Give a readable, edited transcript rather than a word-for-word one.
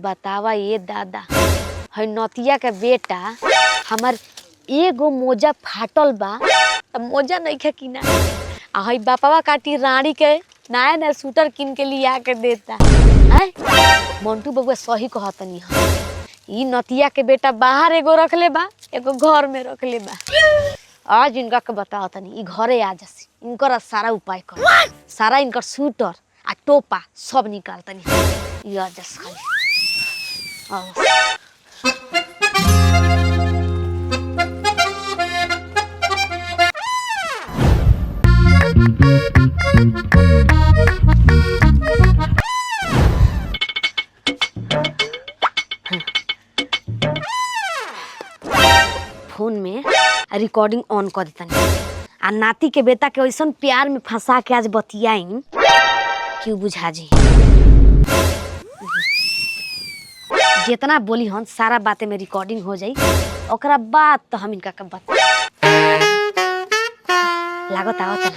बतावा ये दादा, है नतिया के बेटा हमार एगो मोजा फाटल बा, मोजा नहीं खे किना, आ हई बापावा काटी रानी के नया नया सूटर किन के लिया के देता है। मंटू बबुआ सही कहतनी है, ई नतिया के बेटा बाहर एगो रख ले बा, एगो घर में रख ले बा। आज इनका के बताओ तनी, ई घरे आ जसी, इनकर सारा उपाय कर, सारा इनकर सूटर आ टोपा सब निकाल तनी। ई आ जस खाली फोन में रिकॉर्डिंग ऑन कर देता आ नाती के बेटा के वैसन प्यार में फंसा के आज बतियाइन क्यों बुझा जी। जितना बोली हन सारा बातें में रिकॉर्डिंग हो जाई, ओकरा बाद तो हम इनका के बता लागत आवत ना।